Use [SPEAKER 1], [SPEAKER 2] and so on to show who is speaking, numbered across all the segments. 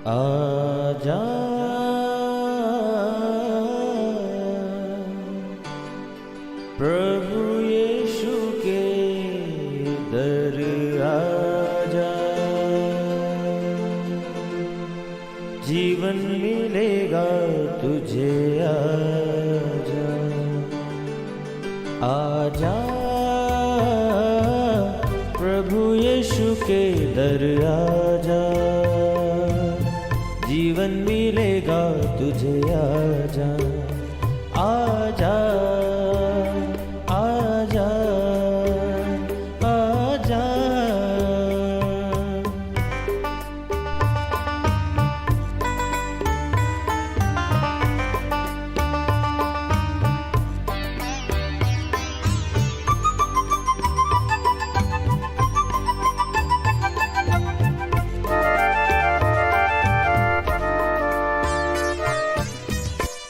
[SPEAKER 1] आजा प्रभु यीशु के दर आजा, जीवन मिलेगा तुझे। आजा आजा प्रभु यीशु के दर आजा, जीवन मिलेगा तुझे। आजा आजा आजा आजा।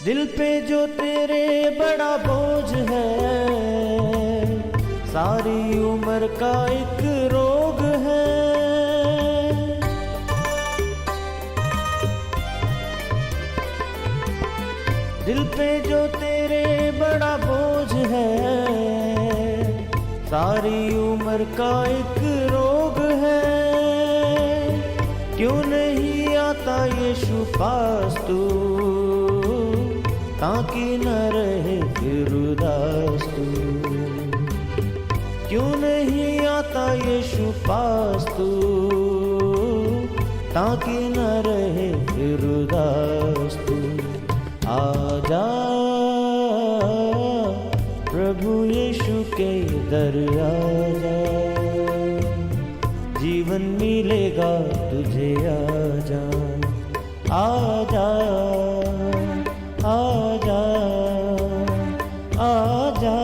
[SPEAKER 1] दिल पे जो तेरे बड़ा बोझ है, सारी उम्र का एक रोग है। दिल पे जो तेरे बड़ा बोझ है, सारी उम्र का एक रोग है। क्यों नहीं आता यीशु पास तू, ताकि न रहे फिर उदास तू। क्यों नहीं आता यीशु पास तू, ताकि न रहे फिर उदास तू। आजा प्रभु यीशु के दर आजा, जीवन मिलेगा तुझे। आजा आजा आजा आजा।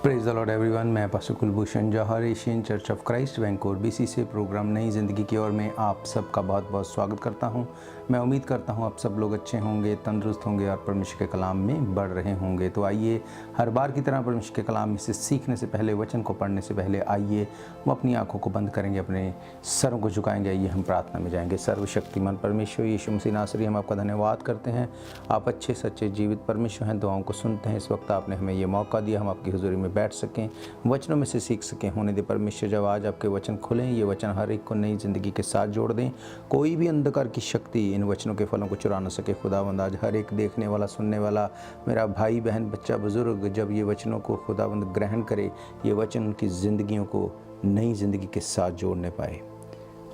[SPEAKER 2] प्रेज द लॉर्ड एवरीवन, मैं pastor Kulbhushan Johar, Asian church of Christ Vancouver BC से प्रोग्राम नई ज़िंदगी की ओर में आप सबका बहुत बहुत स्वागत करता हूं। मैं उम्मीद करता हूं आप सब लोग अच्छे होंगे, तंदुरुस्त होंगे और परमेश्वर के कलाम में बढ़ रहे होंगे। तो आइए हर बार की तरह परमेश्वर के कलाम से सीखने से पहले, वचन को पढ़ने से पहले आइए हम अपनी आँखों को बंद करेंगे, अपने सरों को झुकाएंगे। आइए हम प्रार्थना में जाएंगे। सर्वशक्तिमान परमेश्वर यीशु मसीह नासरी, हम आपका धन्यवाद करते हैं। आप अच्छे सच्चे जीवित परमेश्वर हैं, दुआओं को सुनते हैं। इस वक्त आपने हमें ये मौका दिया हम आपकी हुजूरी में बैठ सकें, वचनों में से सीख सकें। होने दे परमेश्वर, जब आज आपके वचन खुलें, ये वचन हर एक को नई ज़िंदगी के साथ जोड़ दें। कोई भी अंधकार की शक्ति इन वचनों के फलों को चुरा न सके। खुदावंद आज हर एक देखने वाला, सुनने वाला, मेरा भाई बहन, बच्चा, बुजुर्ग, जब ये वचनों को खुदावंद ग्रहण करे, ये वचन उनकी ज़िंदगियों को नई ज़िंदगी के साथ जोड़ने पाए।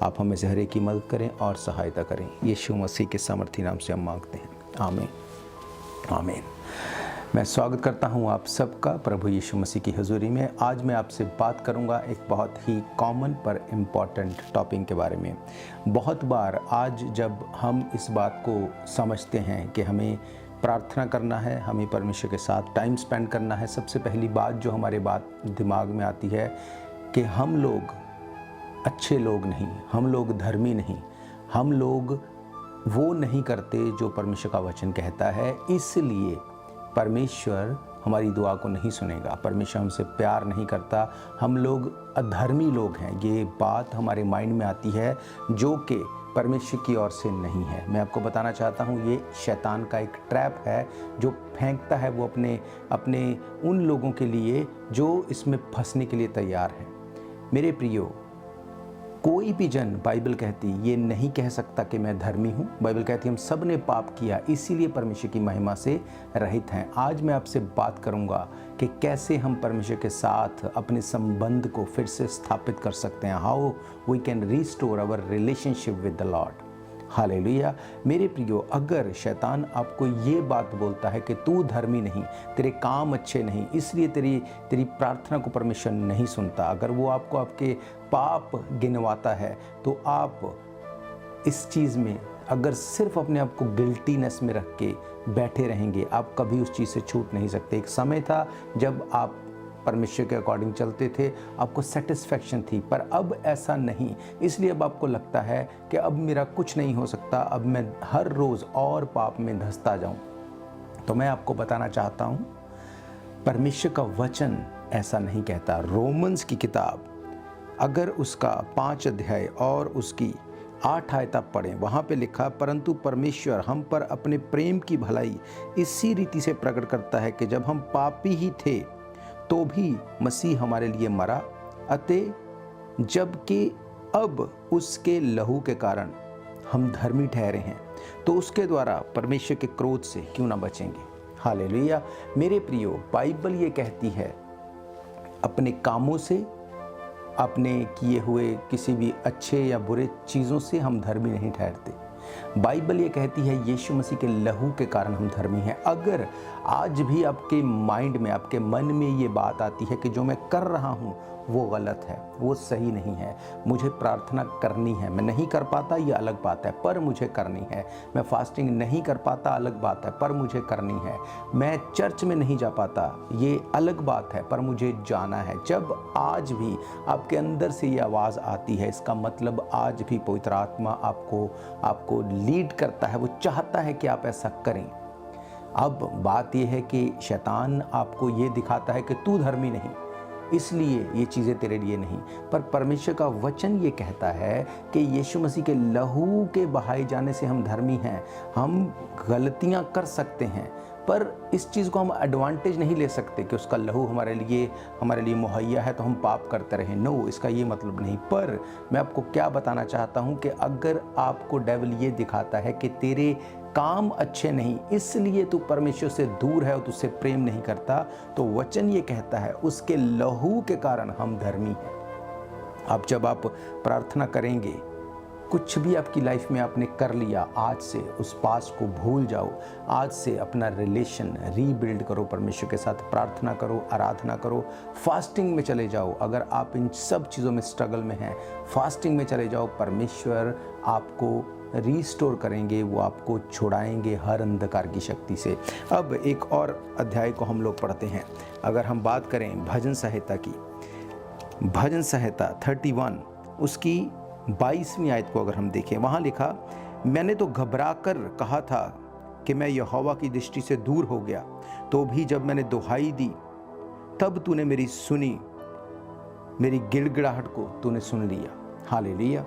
[SPEAKER 2] आप हमें से हर एक की मदद करें और सहायता करें। यीशु मसीह के सामर्थी नाम से हम मांगते हैं, आमीन आमीन। मैं स्वागत करता हूं आप सबका प्रभु यीशु मसीह की हुजूरी में। आज मैं आपसे बात करूंगा एक बहुत ही कॉमन पर इम्पॉर्टेंट टॉपिक के बारे में। बहुत बार आज जब हम इस बात को समझते हैं कि हमें प्रार्थना करना है, हमें परमेश्वर के साथ टाइम स्पेंड करना है, सबसे पहली बात जो हमारे बात दिमाग में आती है कि हम लोग अच्छे लोग नहीं, हम लोग धर्मी नहीं, हम लोग वो नहीं करते जो परमेश्वर का वचन कहता है, इसलिए परमेश्वर हमारी दुआ को नहीं सुनेगा, परमेश्वर हमसे प्यार नहीं करता, हम लोग अधर्मी लोग हैं। ये बात हमारे माइंड में आती है जो कि परमेश्वर की ओर से नहीं है। मैं आपको बताना चाहता हूँ, ये शैतान का एक ट्रैप है जो फेंकता है वो अपने उन लोगों के लिए जो इसमें फंसने के लिए तैयार हैं। मेरे प्रियो, कोई भी जन, बाइबल कहती ये नहीं कह सकता कि मैं धर्मी हूँ। बाइबल कहती हम सब ने पाप किया, इसीलिए परमेश्वर की महिमा से रहित हैं। आज मैं आपसे बात करूँगा कि कैसे हम परमेश्वर के साथ अपने संबंध को फिर से स्थापित कर सकते हैं। How we can restore our relationship with the lord. Hallelujah. मेरे प्रियो, अगर शैतान आपको ये बात बोलता है कि तू धर्मी नहीं, तेरे काम अच्छे नहीं, इसलिए तेरी प्रार्थना को परमेश्वर नहीं सुनता, अगर वो आपको आपके पाप गिनवाता है, तो आप इस चीज़ में अगर सिर्फ अपने आप को गिल्टीनेस में रख के बैठे रहेंगे, आप कभी उस चीज़ से छूट नहीं सकते। एक समय था जब आप परमेश्वर के अकॉर्डिंग चलते थे, आपको सेटिस्फैक्शन थी, पर अब ऐसा नहीं। इसलिए अब आपको लगता है कि अब मेरा कुछ नहीं हो सकता, अब मैं हर रोज़ और पाप में धंसता जाऊं। तो मैं आपको बताना चाहता हूं, परमेश्वर का वचन ऐसा नहीं कहता। रोमन्स की किताब, अगर उसका 5 अध्याय और उसकी 8 आयत आप पढ़ें, वहाँ पे लिखा, परंतु परमेश्वर हम पर अपने प्रेम की भलाई इसी रीति से प्रकट करता है कि जब हम पापी ही थे तो भी मसीह हमारे लिए मरा, अतः जबकि अब उसके लहू के कारण हम धर्मी ठहरे हैं तो उसके द्वारा परमेश्वर के क्रोध से क्यों ना बचेंगे। हालेलुया। मेरे प्रियो, बाइबल ये कहती है अपने कामों से, अपने किए हुए किसी भी अच्छे या बुरे चीज़ों से हम धर्मी नहीं ठहरते। बाइबल ये कहती है यीशु मसीह के लहू के कारण हम धर्मी हैं। अगर आज भी आपके माइंड में, आपके मन में ये बात आती है कि जो मैं कर रहा हूँ वो गलत है, वो सही नहीं है, मुझे प्रार्थना करनी है, मैं नहीं कर पाता ये अलग बात है, पर मुझे करनी है, मैं फास्टिंग नहीं कर पाता अलग बात है, पर मुझे करनी है, मैं चर्च में नहीं जा पाता ये अलग बात है, पर मुझे जाना है। जब आज भी आपके अंदर से ये आवाज़ आती है, इसका मतलब आज भी पवित्र आत्मा आपको लीड करता है, वो चाहता है कि आप ऐसा करें। अब बात यह है कि शैतान आपको ये दिखाता है कि तू धर्मी नहीं, इसलिए ये चीज़ें तेरे लिए नहीं, पर परमेश्वर का वचन ये कहता है कि यीशु मसीह के लहू के बहाए जाने से हम धर्मी हैं। हम गलतियां कर सकते हैं, पर इस चीज़ को हम एडवांटेज नहीं ले सकते कि उसका लहू हमारे लिए मुहैया है तो हम पाप करते रहें। नो, इसका ये मतलब नहीं। पर मैं आपको क्या बताना चाहता हूँ कि अगर आपको डेविल ये दिखाता है कि तेरे काम अच्छे नहीं इसलिए तू परमेश्वर से दूर है और तुझसे प्रेम नहीं करता, तो वचन ये कहता है उसके लहू के कारण हम धर्मी हैं। अब जब आप प्रार्थना करेंगे, कुछ भी आपकी लाइफ में आपने कर लिया, आज से उस पास को भूल जाओ, आज से अपना रिलेशन रीबिल्ड करो, परमेश्वर के साथ प्रार्थना करो, आराधना करो, फास्टिंग में चले जाओ। अगर आप इन सब चीज़ों में स्ट्रगल में हैं, फास्टिंग में चले जाओ, परमेश्वर आपको रीस्टोर करेंगे, वो आपको छुड़ाएंगे हर अंधकार की शक्ति से। अब एक और अध्याय को हम लोग पढ़ते हैं। अगर हम बात करें भजन संहिता की, भजन संहिता 31 उसकी 22वीं आयत को अगर हम देखें, वहाँ लिखा, मैंने तो घबरा कर कहा था कि मैं यहोवा की दृष्टि से दूर हो गया, तो भी जब मैंने दुहाई दी तब तूने मेरी सुनी, मेरी गिड़गिड़ाहट को तूने सुन लिया। हालेलुया।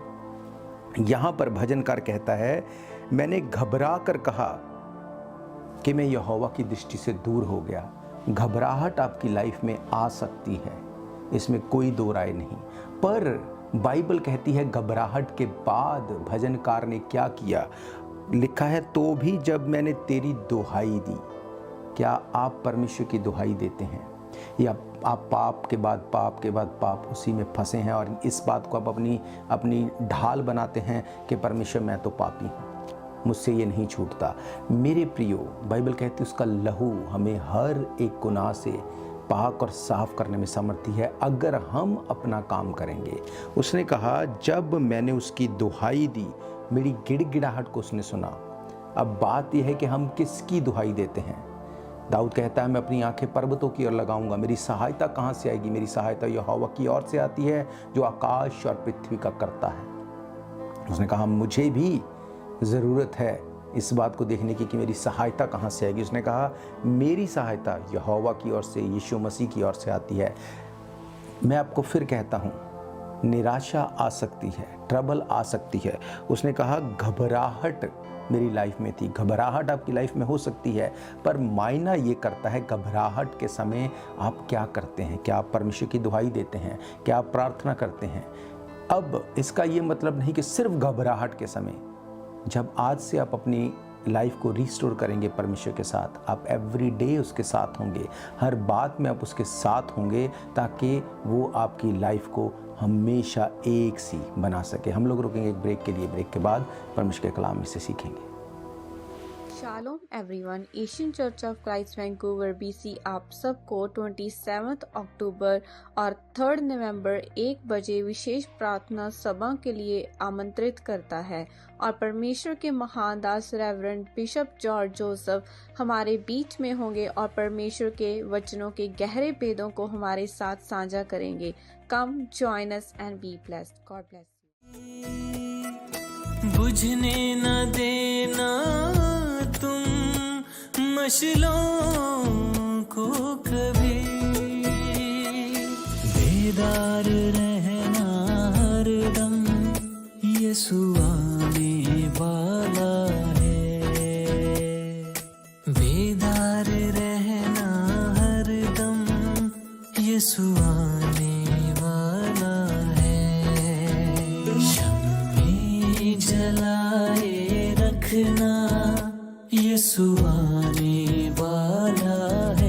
[SPEAKER 2] यहाँ पर भजनकार कहता है मैंने घबरा कर कहा कि मैं यहोवा की दृष्टि से दूर हो गया। घबराहट आपकी लाइफ में आ सकती है, इसमें कोई दो राय नहीं, पर बाइबल कहती है घबराहट के बाद भजनकार ने क्या किया। लिखा है तो भी जब मैंने तेरी दुहाई दी। क्या आप परमेश्वर की दुहाई देते हैं, या आप पाप के बाद पाप उसी में फंसे हैं और इस बात को आप अपनी ढाल बनाते हैं कि परमेश्वर मैं तो पापी हूँ, मुझसे ये नहीं छूटता। मेरे प्रियो, बाइबल कहती है उसका लहू हमें हर एक गुनाह से पाक और साफ करने में समर्थी है अगर हम अपना काम करेंगे। उसने कहा जब मैंने उसकी दुहाई दी, मेरी गिड़गिड़ाहट को उसने सुना। अब बात यह है कि हम किसकी दुहाई देते हैं। दाऊद कहता है मैं अपनी आंखें पर्वतों की ओर लगाऊंगा, मेरी सहायता कहाँ से आएगी, मेरी सहायता यहोवा की ओर से आती है जो आकाश और पृथ्वी का करता है। उसने कहा मुझे भी ज़रूरत है इस बात को देखने की कि मेरी सहायता कहाँ से आएगी। उसने कहा मेरी सहायता यहोवा की ओर से, यीशु मसीह की ओर से आती है। मैं आपको फिर कहता हूँ, निराशा आ सकती है, ट्रबल आ सकती है। उसने कहा घबराहट मेरी लाइफ में थी। घबराहट आपकी लाइफ में हो सकती है, पर मायना ये करता है घबराहट के समय आप क्या करते हैं। क्या आप परमेश्वर की दुहाई देते हैं, क्या आप प्रार्थना करते हैं। अब इसका ये मतलब नहीं कि सिर्फ घबराहट के समय। जब आज से आप अपनी लाइफ को रिस्टोर करेंगे परमेश्वर के साथ, आप एवरी डे उसके साथ होंगे, हर बात में आप उसके साथ होंगे, ताकि वो आपकी लाइफ को हमेशा एक सी बना सके। हम लोग रुकेंगे एक ब्रेक के लिए, ब्रेक के बाद परमेश्वर के कलाम में से सीखेंगे।
[SPEAKER 3] Shalom everyone, Asian church of Christ Vancouver BC आप सबको 27 अक्टूबर और 3 नवंबर 1 बजे विशेष प्रार्थना सभा के लिए आमंत्रित करता है और परमेश्वर के महान दास रेवरेंड बिशप जॉर्ज जोसेफ हमारे बीच में होंगे और परमेश्वर के वचनों के गहरे भेदों को हमारे साथ साझा करेंगे। Come join us and be blessed. God bless you.
[SPEAKER 1] बुझने न देना तुम मशलों को कभी, बेदार रहना हरदम
[SPEAKER 4] यीशु आने वाला है। बेदार रहना हरदम, यीशु आने वाला है। शम्मे जलाए रखना, यीशु आने वाला है।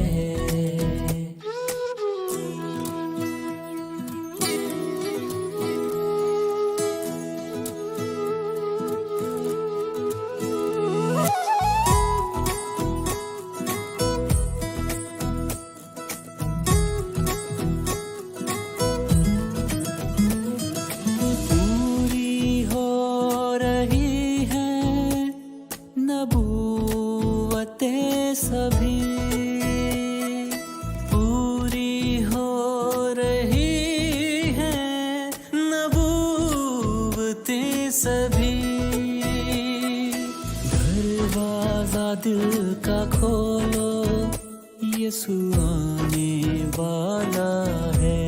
[SPEAKER 4] पूरी हो रही है नबूवतें सभी, पूरी हो रही है नबूवतें सभी। दरवाजा दिल का खोलो, यीशु आने वाला है।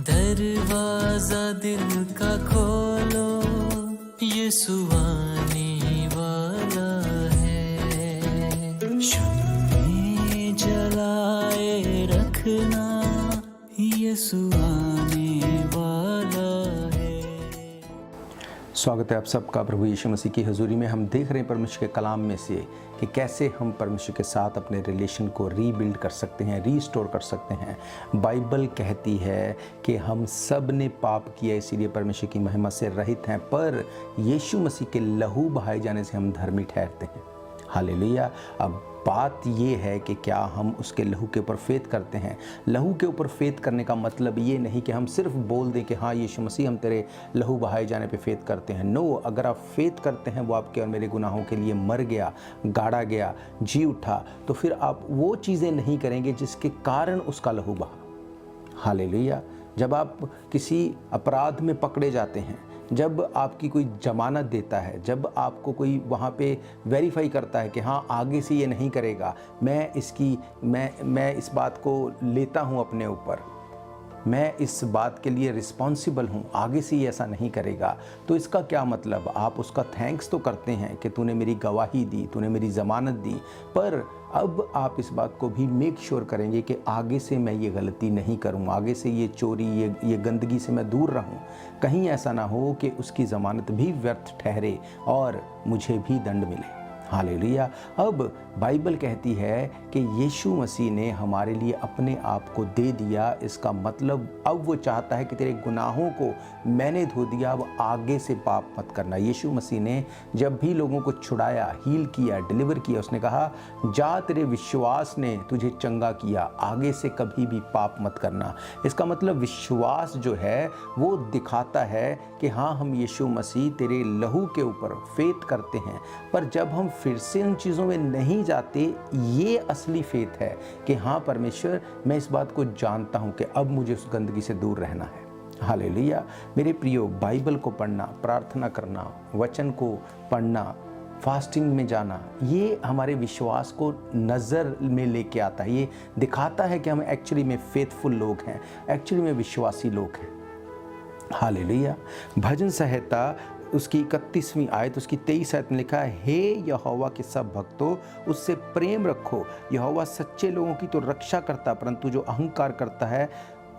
[SPEAKER 4] दरवाजा दिल का खोलो, यीशु आने वाला है। शम्मे जलाए रखना, यीशु आने वाला है।
[SPEAKER 2] स्वागत है आप सबका प्रभु यीशु मसीह की हजूरी में। हम देख रहे हैं परमेश्वर के कलाम में से कि कैसे हम परमेश्वर के साथ अपने रिलेशन को रीबिल्ड कर सकते हैं, रीस्टोर कर सकते हैं। बाइबल कहती है कि हम सब ने पाप किया, इसीलिए परमेश्वर की महिमा से रहित हैं, पर यीशु मसीह के लहू बहाए जाने से हम धर्मी ठहरते हैं। हालेलुया। अब बात ये है कि क्या हम उसके लहू के ऊपर फेथ करते हैं। लहू के ऊपर फेथ करने का मतलब ये नहीं कि हम सिर्फ बोल दें कि हाँ यीशु मसीह हम तेरे लहू बहाए जाने पे फेथ करते हैं। नो, अगर आप फेथ करते हैं वो आपके और मेरे गुनाहों के लिए मर गया, गाड़ा गया, जी उठा, तो फिर आप वो चीज़ें नहीं करेंगे जिसके कारण उसका लहू बहा। हालेलुया। जब आप किसी अपराध में पकड़े जाते हैं, जब आपकी कोई जमानत देता है, जब आपको कोई वहाँ पे वेरीफाई करता है कि हाँ आगे से ये नहीं करेगा, मैं इस बात को लेता हूँ अपने ऊपर, मैं इस बात के लिए रिस्पॉन्सिबल हूँ, आगे से ये ऐसा नहीं करेगा, तो इसका क्या मतलब? आप उसका थैंक्स तो करते हैं कि तूने मेरी गवाही दी, तूने मेरी ज़मानत दी, पर अब आप इस बात को भी मेक श्योर करेंगे कि आगे से मैं ये गलती नहीं करूँ, आगे से ये चोरी, ये गंदगी से मैं दूर रहूँ। कहीं ऐसा ना हो कि उसकी ज़मानत भी व्यर्थ ठहरे और मुझे भी दंड मिले। हालेलुया। अब बाइबल कहती है कि यीशु मसीह ने हमारे लिए अपने आप को दे दिया। इसका मतलब अब वो चाहता है कि तेरे गुनाहों को मैंने धो दिया, अब आगे से पाप मत करना। यीशु मसीह ने जब भी लोगों को छुड़ाया, हील किया, डिलीवर किया, उसने कहा जा तेरे विश्वास ने तुझे चंगा किया, आगे से कभी भी पाप मत करना। इसका मतलब विश्वास जो है वो दिखाता है कि हाँ हम यीशु मसीह तेरे लहू के ऊपर फेथ करते हैं। पर जब हम फिर से उन चीज़ों में नहीं जाते, ये असली फेथ है कि हाँ परमेश्वर मैं इस बात को जानता हूँ कि अब मुझे उस गंदगी से दूर रहना है। हालेलुया। मेरे प्रियो, बाइबल को पढ़ना, प्रार्थना करना, वचन को पढ़ना, फास्टिंग में जाना, ये हमारे विश्वास को नज़र में लेके आता है। ये दिखाता है कि हम एक्चुअली में फेथफुल लोग हैं, एक्चुअली में विश्वासी लोग हैं। हालेलुया। भजन संहिता उसकी 31वीं आयत, उसकी 23 आयत में लिखा है, हे यहोवा के सब भक्तों उससे प्रेम रखो। यहोवा सच्चे लोगों की तो रक्षा करता, परंतु जो अहंकार करता है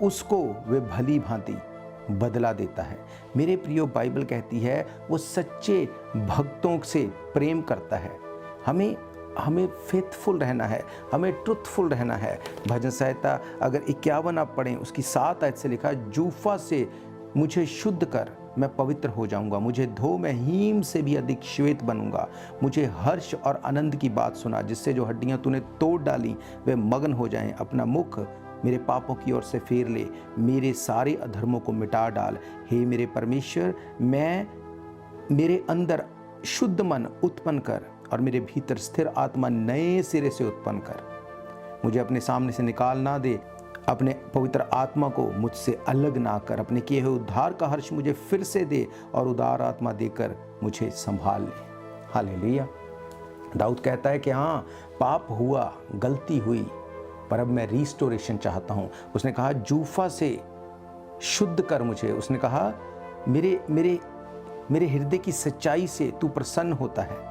[SPEAKER 2] उसको वे भली भांति बदला देता है। मेरे प्रियो, बाइबल कहती है वो सच्चे भक्तों से प्रेम करता है। हमें फेथफुल रहना है, हमें ट्रुथफुल रहना है। भजन संहिता अगर 51 आप पढ़ें, उसकी 7 आयत से लिखा, जूफा से मुझे शुद्ध कर, मैं पवित्र हो जाऊंगा, मुझे धो, मैं हीम से भी अधिक श्वेत बनूंगा। मुझे हर्ष और आनंद की बात सुना, जिससे जो हड्डियां तूने तोड़ डाली वे मगन हो जाएं। अपना मुख मेरे पापों की ओर से फेर ले, मेरे सारे अधर्मों को मिटा डाल। हे मेरे परमेश्वर, मेरे अंदर शुद्ध मन उत्पन्न कर और मेरे भीतर स्थिर आत्मा नए सिरे से उत्पन्न कर। मुझे अपने सामने से निकाल ना दे, अपने पवित्र आत्मा को मुझसे अलग ना कर। अपने किए हुए उद्धार का हर्ष मुझे फिर से दे और उदार आत्मा देकर मुझे संभाल ले। हालेलुया। दाऊद कहता है कि हाँ पाप हुआ, गलती हुई, पर अब मैं रिस्टोरेशन चाहता हूँ। उसने कहा जूफा से शुद्ध कर मुझे। उसने कहा मेरे मेरे मेरे हृदय की सच्चाई से तू प्रसन्न होता है।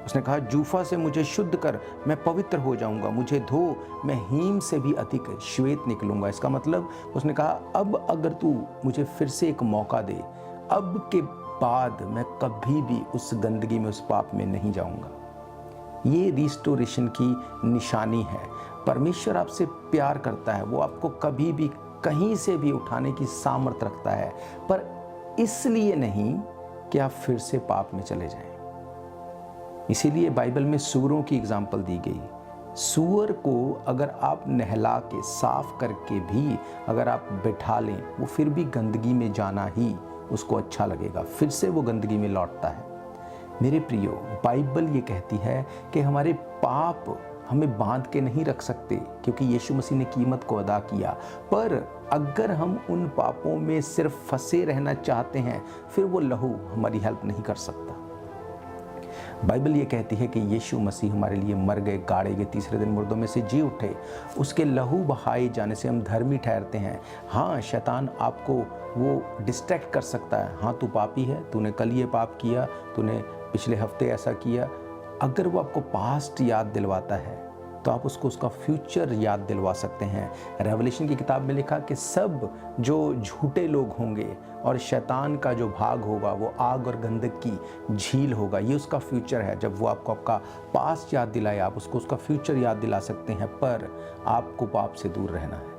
[SPEAKER 2] उसने कहा जूफा से मुझे शुद्ध कर, मैं पवित्र हो जाऊंगा, मुझे धो, मैं हीम से भी अधिक श्वेत निकलूंगा। इसका मतलब उसने कहा अब अगर तू मुझे फिर से एक मौका दे, अब के बाद मैं कभी भी उस गंदगी में, उस पाप में नहीं जाऊंगा। ये रिस्टोरेशन की निशानी है। परमेश्वर आपसे प्यार करता है, वो आपको कभी भी कहीं से भी उठाने की सामर्थ्य रखता है, पर इसलिए नहीं कि आप फिर से पाप में चले जाएं। इसीलिए बाइबल में सूअरों की एग्जाम्पल दी गई। सूअर को अगर आप नहला के साफ करके भी अगर आप बिठा लें, वो फिर भी गंदगी में जाना ही उसको अच्छा लगेगा, फिर से वो गंदगी में लौटता है। मेरे प्रियो, बाइबल ये कहती है कि हमारे पाप हमें बांध के नहीं रख सकते, क्योंकि यीशु मसीह ने कीमत को अदा किया। पर अगर हम उन पापों में सिर्फ फंसे रहना चाहते हैं, फिर वो लहू हमारी हेल्प नहीं कर सकता। बाइबल ये कहती है कि यीशु मसीह हमारे लिए मर गए, गाड़े गए, तीसरे दिन मुर्दों में से जी उठे। उसके लहू बहाए जाने से हम धर्मी ठहरते हैं। हाँ, शैतान आपको वो डिस्ट्रैक्ट कर सकता है। हाँ, तू पापी है, तूने कल ये पाप किया, तूने पिछले हफ्ते ऐसा किया। अगर वो आपको पास्ट याद दिलवाता है तो आप उसको उसका फ्यूचर याद दिलवा सकते हैं। रेवलेशन की किताब में लिखा कि सब जो झूठे लोग होंगे और शैतान का जो भाग होगा वो आग और गंधक की झील होगा। ये उसका फ्यूचर है। जब वो आपको आपका पास्ट याद दिलाए, आप उसको उसका फ्यूचर याद दिला सकते हैं, पर आपको पाप से दूर रहना है।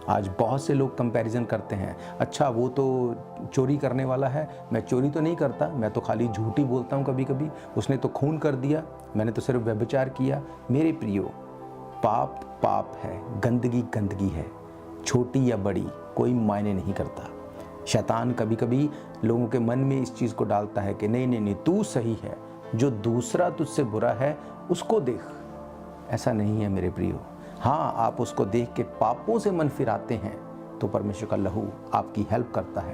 [SPEAKER 2] आज बहुत से लोग कंपैरिजन करते हैं, अच्छा वो तो चोरी करने वाला है, मैं चोरी तो नहीं करता, मैं तो खाली झूठ ही बोलता हूँ कभी कभी, उसने तो खून कर दिया, मैंने तो सिर्फ व्यभिचार किया। मेरे प्रियो, पाप पाप है, गंदगी गंदगी है, छोटी या बड़ी कोई मायने नहीं करता। शैतान कभी कभी लोगों के मन में इस चीज़ को डालता है कि नहीं नहीं नहीं, तू सही है, जो दूसरा तुझसे बुरा है उसको देख। ऐसा नहीं है मेरे प्रियो। हाँ, आप उसको देख के पापों से मन फिराते हैं तो परमेश्वर का लहू आपकी हेल्प करता है।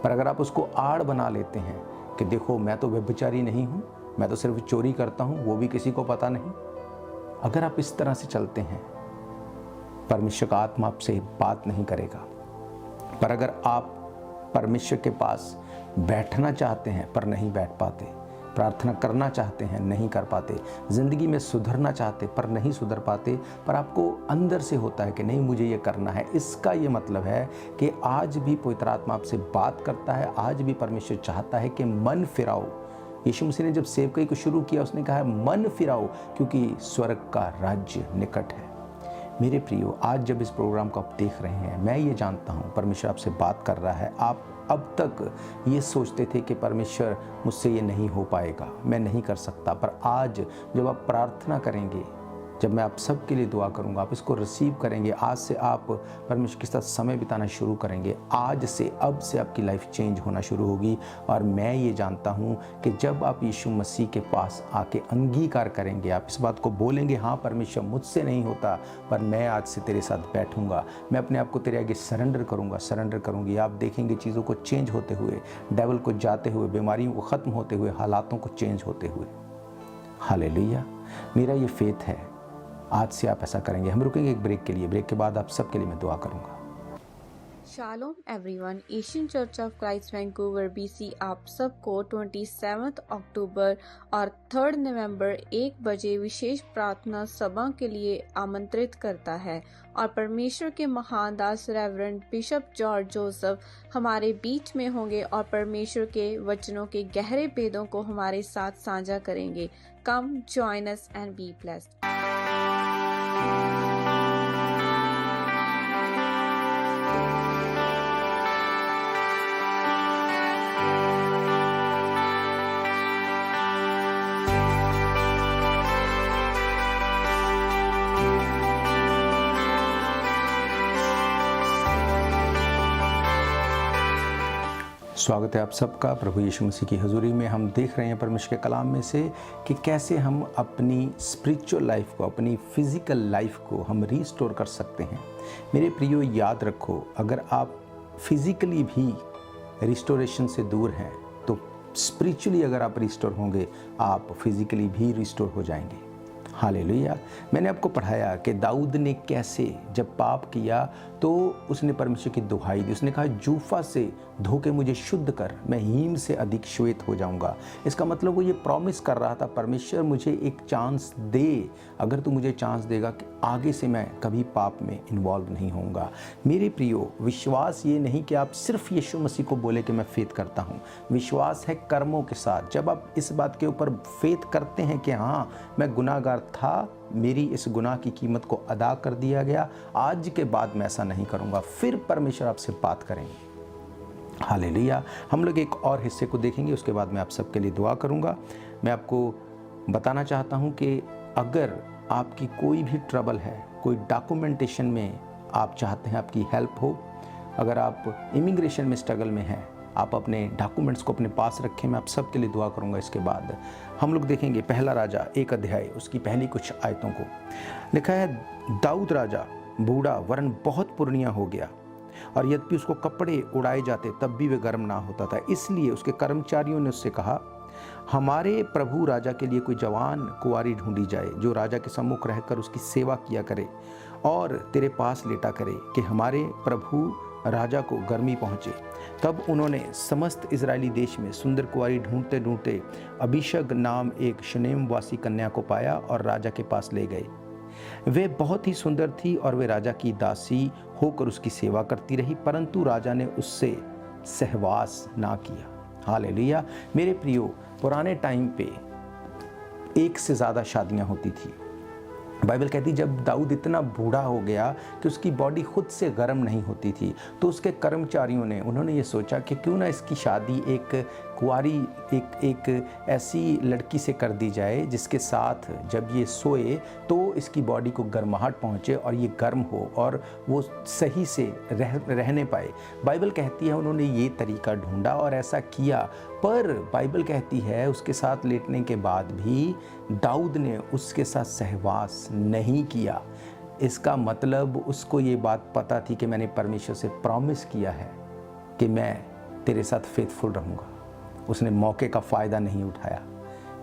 [SPEAKER 2] पर अगर आप उसको आड़ बना लेते हैं कि देखो मैं तो व्यभिचारी नहीं हूँ, मैं तो सिर्फ चोरी करता हूँ, वो भी किसी को पता नहीं, अगर आप इस तरह से चलते हैं, परमेश्वर का आत्मा आपसे बात नहीं करेगा। पर अगर आप परमेश्वर के पास बैठना चाहते हैं पर नहीं बैठ पाते, प्रार्थना करना चाहते हैं नहीं कर पाते, ज़िंदगी में सुधरना चाहते पर नहीं सुधर पाते, पर आपको अंदर से होता है कि नहीं मुझे ये करना है, इसका ये मतलब है कि आज भी पवित्र आत्मा आपसे बात करता है। आज भी परमेश्वर चाहता है कि मन फिराओ। यीशु मसीह ने जब सेवकाई को शुरू किया, उसने कहा है मन फिराओ, क्योंकि स्वर्ग का राज्य निकट है। मेरे प्रियो, आज जब इस प्रोग्राम को आप देख रहे हैं, मैं ये जानता हूँ परमेश्वर आपसे बात कर रहा है। आप अब तक ये सोचते थे कि परमेश्वर मुझसे ये नहीं हो पाएगा, मैं नहीं कर सकता, पर आज जब आप प्रार्थना करेंगे, जब मैं आप सब के लिए दुआ करूंगा, आप इसको रिसीव करेंगे, आज से आप परमेश्वर के साथ समय बिताना शुरू करेंगे। आज से, अब से आपकी लाइफ चेंज होना शुरू होगी। और मैं ये जानता हूँ कि जब आप यीशु मसीह के पास आके अंगीकार करेंगे, आप इस बात को बोलेंगे, हाँ परमेश्वर मुझसे नहीं होता, पर मैं आज से तेरे साथ बैठूंगा, मैं अपने आप को तेरे आगे सरेंडर करूँगा, सरेंडर करूँगी। आप देखेंगे चीज़ों को चेंज होते हुए, डेविल को जाते हुए, बीमारियों को ख़त्म होते हुए, हालातों को चेंज होते हुए। हालेलुया, मेरा ये फेथ है। आज से आप ऐसा करेंगे। हम रुकेंगे एक ब्रेक के लिए, ब्रेक के बाद आप सबके लिए मैं दुआ करूंगा।
[SPEAKER 3] Shalom everyone, Asian church of Christ Vancouver BC आप सबको 27 अक्टूबर और 3 नवंबर 1 बजे विशेष प्रार्थना सभा के लिए आमंत्रित करता है। और परमेश्वर के महान दास रेवरेंड बिशप जॉर्ज जोसेफ हमारे बीच में होंगे और परमेश्वर के वचनों के गहरे भेदों को हमारे साथ साझा करेंगे। Come join us and be blessed.
[SPEAKER 2] स्वागत है आप सबका प्रभु यीशु मसीह की हजूरी में। हम देख रहे हैं परमेश्वर के कलाम में से कि कैसे हम अपनी स्पिरिचुअल लाइफ को, अपनी फिजिकल लाइफ को हम रीस्टोर कर सकते हैं। मेरे प्रियो, याद रखो, अगर आप फिजिकली भी रिस्टोरेशन से दूर हैं तो स्पिरिचुअली अगर आप रिस्टोर होंगे, आप फिजिकली भी रिस्टोर हो जाएंगे। हालेलुया। मैंने आपको पढ़ाया कि दाऊद ने कैसे जब पाप किया तो उसने परमेश्वर की दुहाई दी। उसने कहा जूफा से धो के मुझे शुद्ध कर, मैं हीम से अधिक श्वेत हो जाऊंगा। इसका मतलब वो ये प्रॉमिस कर रहा था, परमेश्वर मुझे एक चांस दे, अगर तू मुझे चांस देगा कि आगे से मैं कभी पाप में इन्वॉल्व नहीं होऊंगा। मेरे प्रियो, विश्वास ये नहीं कि आप सिर्फ यीशु मसीह को बोले कि मैं फेथ करता हूँ, विश्वास है कर्मों के साथ। जब आप इस बात के ऊपर फेथ करते हैं कि हाँ मैं गुनाहगार था, मेरी इस गुनाह की कीमत को अदा कर दिया गया, आज के बाद मैं ऐसा नहीं करूँगा, फिर परमेश्वर आपसे बात करेंगे। हालेलुया। हम लोग एक और हिस्से को देखेंगे, उसके बाद मैं आप सबके लिए दुआ करूंगा। मैं आपको बताना चाहता हूं कि अगर आपकी कोई भी ट्रबल है, कोई डॉक्यूमेंटेशन में आप चाहते हैं आपकी हेल्प हो, अगर आप इमिग्रेशन में स्ट्रगल में हैं, आप अपने डॉक्यूमेंट्स को अपने पास रखें, मैं आप सबके लिए दुआ करूंगा। इसके बाद हम लोग देखेंगे पहला राजा 1 अध्याय, उसकी पहली कुछ आयतों को। लिखा है, दाऊद राजा बूढ़ा वरन बहुत पुरनिया हो गया, और यद्यपि उसको कपड़े उड़ाए जाते तब भी वे गर्म ना होता था। इसलिए उसके कर्मचारियों ने उससे कहा, हमारे प्रभु राजा के लिए कोई जवान कुंवारी ढूंढी जाए, जो राजा के सम्मुख रहकर उसकी सेवा किया करे और तेरे पास लेटा करे, कि हमारे प्रभु राजा को गर्मी पहुँचे। तब उन्होंने समस्त इजरायली देश में सुंदर कुंवारी ढूंढते ढूंढते अबीशग नाम एक शुनेम वासी कन्या को पाया और राजा के पास ले गए। वे बहुत ही सुंदर थी और वे राजा की दासी होकर उसकी सेवा करती रही, परंतु राजा ने उससे सहवास ना किया। हालेलुया। मेरे प्रियो, पुराने टाइम पे एक से ज़्यादा शादियां होती थी। बाइबल कहती जब दाऊद इतना बूढ़ा हो गया कि उसकी बॉडी खुद से गर्म नहीं होती थी, तो उसके कर्मचारियों ने उन्होंने ये सोचा कि क्यों ना इसकी शादी एक कुंवारी एक ऐसी लड़की से कर दी जाए जिसके साथ जब ये सोए तो इसकी बॉडी को गर्माहट पहुँचे और ये गर्म हो और वो सही से रहने पाए। बाइबल कहती है उन्होंने ये तरीका ढूंढा और ऐसा किया, पर बाइबल कहती है उसके साथ लेटने के बाद भी दाऊद ने उसके साथ सहवास नहीं किया। इसका मतलब उसको ये बात पता थी कि मैंने परमेश्वर से प्रॉमिस किया है कि मैं तेरे साथ फेथफुल रहूँगा। उसने मौके का फ़ायदा नहीं उठाया।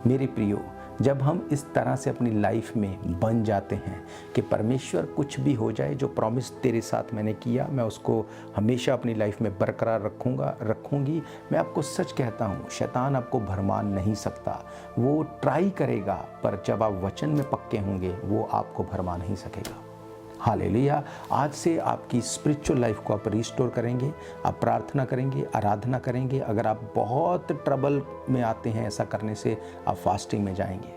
[SPEAKER 2] मेरे प्रियो, जब हम इस तरह से अपनी लाइफ में बन जाते हैं कि परमेश्वर कुछ भी हो जाए, जो प्रॉमिस तेरे साथ मैंने किया मैं उसको हमेशा अपनी लाइफ में बरकरार रखूँगी, मैं आपको सच कहता हूँ, शैतान आपको भरमान नहीं सकता। वो ट्राई करेगा, पर जब आप वचन में पक्के होंगे वो आपको भरमा नहीं सकेगा। हालेलुया। आज से आपकी स्पिरिचुअल लाइफ को आप रिस्टोर करेंगे, आप प्रार्थना करेंगे, आराधना करेंगे। अगर आप बहुत ट्रबल में आते हैं, ऐसा करने से आप फास्टिंग में जाएंगे।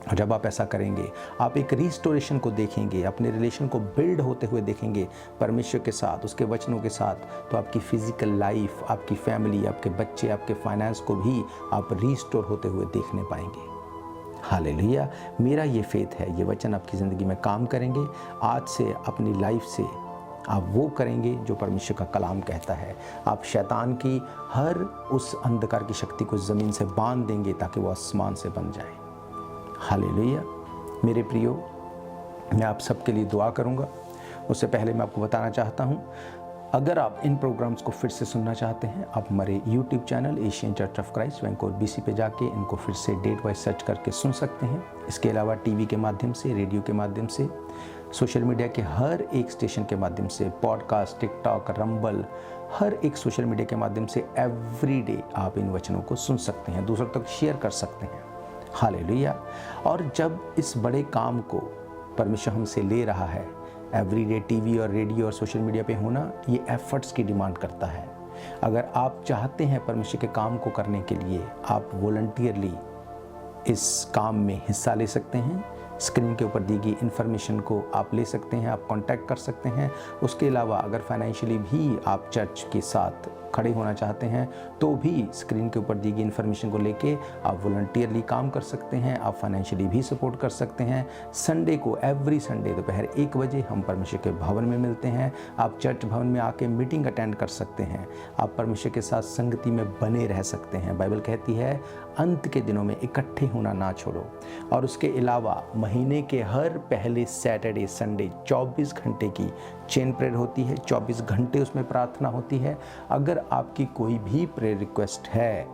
[SPEAKER 2] और जब आप ऐसा करेंगे आप एक रिस्टोरेशन को देखेंगे, अपने रिलेशन को बिल्ड होते हुए देखेंगे परमेश्वर के साथ, उसके वचनों के साथ, तो आपकी फिजिकल लाइफ, आपकी फैमिली, आपके बच्चे, आपके फाइनेंस को भी आप रिस्टोर होते हुए देखने पाएंगे। हालेलुया। मेरा ये फेथ है, ये वचन आपकी ज़िंदगी में काम करेंगे। आज से अपनी लाइफ से आप वो करेंगे जो परमेश्वर का कलाम कहता है। आप शैतान की हर उस अंधकार की शक्ति को ज़मीन से बांध देंगे ताकि वो आसमान से बन जाए। हालेलुया। मेरे प्रियो, मैं आप सबके लिए दुआ करूँगा। उससे पहले मैं आपको बताना चाहता हूँ, अगर आप इन प्रोग्राम्स को फिर से सुनना चाहते हैं, आप हमारे YouTube channel Asian church of Christ Vancouver BC पे जाके इनको फिर से डेट वाइज सर्च करके सुन सकते हैं। इसके अलावा टीवी के माध्यम से, रेडियो के माध्यम से, सोशल मीडिया के हर एक स्टेशन के माध्यम से, पॉडकास्ट, टिकटॉक, रंबल, हर एक सोशल मीडिया के माध्यम से एवरीडे आप इन वचनों को सुन सकते हैं, दूसरों तक शेयर कर सकते हैं। हालेलुया। और जब इस बड़े काम को परमेश्वर हमसे ले रहा है, एवरीडे टीवी और रेडियो और सोशल मीडिया पे होना, ये एफर्ट्स की डिमांड करता है। अगर आप चाहते हैं परमेश्वर के काम को करने के लिए, आप वॉलंटियरली इस काम में हिस्सा ले सकते हैं। स्क्रीन के ऊपर दी गई इन्फॉर्मेशन को आप ले सकते हैं, आप कांटेक्ट कर सकते हैं। उसके अलावा अगर फाइनेंशियली भी आप चर्च के साथ खड़े होना चाहते हैं तो भी स्क्रीन के ऊपर दी गई इन्फॉर्मेशन को लेके आप वॉलंटियरली काम कर सकते हैं, आप फाइनेंशियली भी सपोर्ट कर सकते हैं। संडे को, एवरी संडे दोपहर 1 बजे हम परमेश्वर के भवन में मिलते हैं। आप चर्च भवन में आके मीटिंग अटेंड कर सकते हैं, आप परमेश्वर के साथ संगति में बने रह सकते हैं। बाइबल कहती है अंत के दिनों में इकट्ठे होना ना छोड़ो। और उसके अलावा महीने के हर पहले सैटरडे, संडे 24 घंटे की चेन प्रेयर होती है, 24 घंटे उसमें प्रार्थना होती है। अगर आपकी कोई भी प्रेयर रिक्वेस्ट है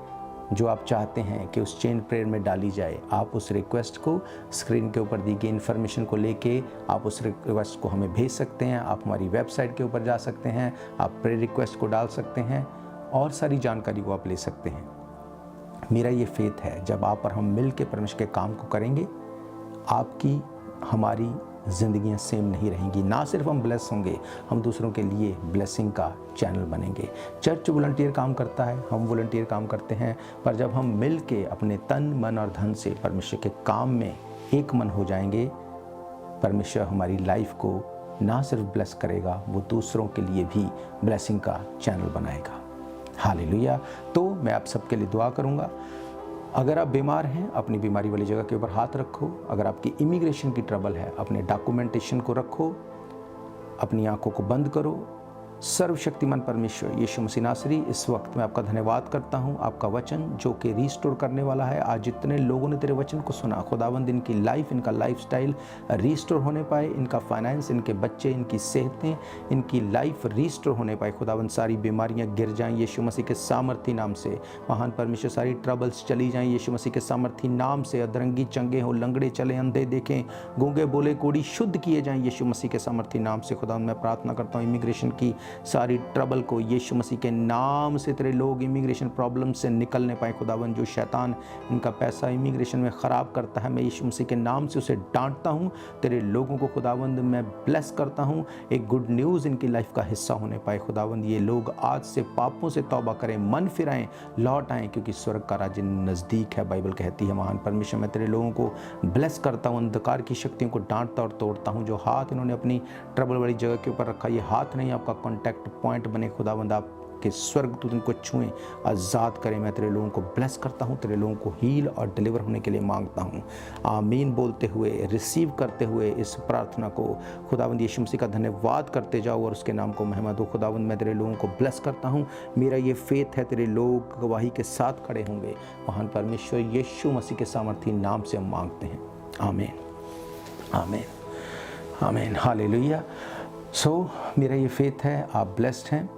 [SPEAKER 2] जो आप चाहते हैं कि उस चेन प्रेयर में डाली जाए, आप उस रिक्वेस्ट को स्क्रीन के ऊपर दी गई इन्फॉर्मेशन को लेके आप उस रिक्वेस्ट को हमें भेज सकते हैं। आप हमारी वेबसाइट के ऊपर जा सकते हैं, आप प्रेयर रिक्वेस्ट को डाल सकते हैं और सारी जानकारी को आप ले सकते हैं। मेरा ये फेथ है, जब आप और हम मिल के परमेश्वर के काम को करेंगे, आपकी हमारी ज़िंदगियाँ सेम नहीं रहेंगी। ना सिर्फ हम ब्लेस होंगे, हम दूसरों के लिए ब्लेसिंग का चैनल बनेंगे। चर्च वॉलंटियर काम करता है, हम वॉलंटियर काम करते हैं, पर जब हम मिल के अपने तन मन और धन से परमेश्वर के काम में एक मन हो जाएंगे, परमेश्वर हमारी लाइफ को ना सिर्फ ब्लेस करेगा, वो दूसरों के लिए भी ब्लेसिंग का चैनल बनाएगा। हालेलुया। तो मैं आप सबके लिए दुआ करूँगा। अगर आप बीमार हैं, अपनी बीमारी वाली जगह के ऊपर हाथ रखो। अगर आपकी इमिग्रेशन की ट्रबल है, अपने डॉक्यूमेंटेशन को रखो, अपनी आंखों को बंद करो। सर्वशक्तिमान परमेश्वर यीशु मसीह नासरी, इस वक्त मैं आपका धन्यवाद करता हूं। आपका वचन जो कि रिस्टोर करने वाला है, आज जितने लोगों ने तेरे वचन को सुना, खुदावंद इनकी लाइफ, इनका लाइफस्टाइल रिस्टोर होने पाए, इनका फाइनेंस, इनके बच्चे, इनकी सेहतें, इनकी लाइफ रिस्टोर होने पाए। खुदावंद सारी बीमारियां गिर जाएं यीशु मसीह के सामर्थी नाम से। महान परमेश्वर सारी ट्रबल्स चली जाएं यीशु मसीह के सामर्थी नाम से। अधरंगी चंगे हों, लंगड़े चले, अंधे देखें, गूंगे बोले, कोढ़ी शुद्ध किए जाएं यीशु मसीह के सामर्थी नाम से। खुदावंद मैं प्रार्थना करता हूँ इमिग्रेशन की सारी ट्रबल को यीशु मसीह के नाम से तेरे लोग इमिग्रेशन प्रॉब्लम से निकलने पाए। खुदावन जो शैतान इनका पैसा इमिग्रेशन में ख़राब करता है, मैं यीशु मसीह के नाम से उसे डांटता हूँ। तेरे लोगों को खुदावंद मैं ब्लेस करता हूँ, एक गुड न्यूज़ इनकी लाइफ का हिस्सा होने पाए। खुदावंद ये लोग आज से पापों से तौबा करें, मन फिराएं, लौट आएँ, क्योंकि स्वर्ग का राज्य नज़दीक है, बाइबल कहती है। महान परमेश्वर मैं तेरे लोगों को ब्लेस करता हूँ, अंधकार की शक्तियों को डांटता और तोड़ता हूँ। जो हाथ इन्होंने अपनी ट्रबल वाली जगह के ऊपर रखा, ये हाथ नहीं, आपका कॉन्टैक्ट पॉइंट बने। खुदावंद आपके स्वर्ग दूत इनको छुएं, आज़ाद करें। मैं तेरे लोगों को ब्लेस करता हूँ, तेरे लोगों को हील और डिलीवर होने के लिए मांगता हूँ। आमीन बोलते हुए, रिसीव करते हुए इस प्रार्थना को खुदावंद यीशु मसीह का धन्यवाद करते जाओ और उसके नाम को महिमा दो। खुदावंद मैं तेरे लोगों को ब्लेस करता हूँ। मेरा ये फेथ है, तेरे लोग गवाही के साथ खड़े होंगे। महान परमेश्वर यीशु मसीह के सामर्थी नाम से हम मांगते हैं। आमीन, आमीन, आमीन, हालेलुया। मेरा ये फेथ है, आप ब्लेस्ड हैं।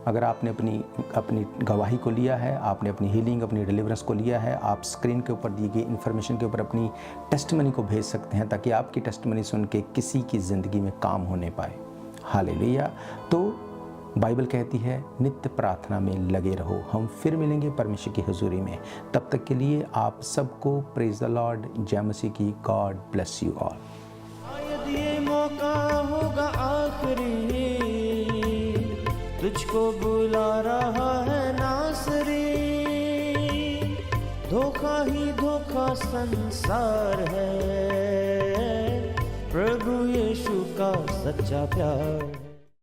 [SPEAKER 2] अगर आपने अपनी गवाही को लिया है, आपने अपनी हीलिंग, अपनी डिलीवरेंस को लिया है, आप स्क्रीन के ऊपर दी गई इन्फॉर्मेशन के ऊपर अपनी टेस्टिमनी को भेज सकते हैं, ताकि आपकी टेस्टिमनी सुन के किसी की ज़िंदगी में काम होने पाए। हालेलुया। तो बाइबल कहती है नित्य प्रार्थना में लगे रहो। हम फिर मिलेंगे परमेश्वर की हुजूरी में। तब तक के लिए आप सबको प्रेज द लॉर्ड, जय मसीह की। God bless you all.
[SPEAKER 1] ये मौका होगा आखिरी, तुझको बुला रहा है नासरी। धोखा ही धोखा संसार है, प्रभु यीशु का सच्चा प्यार।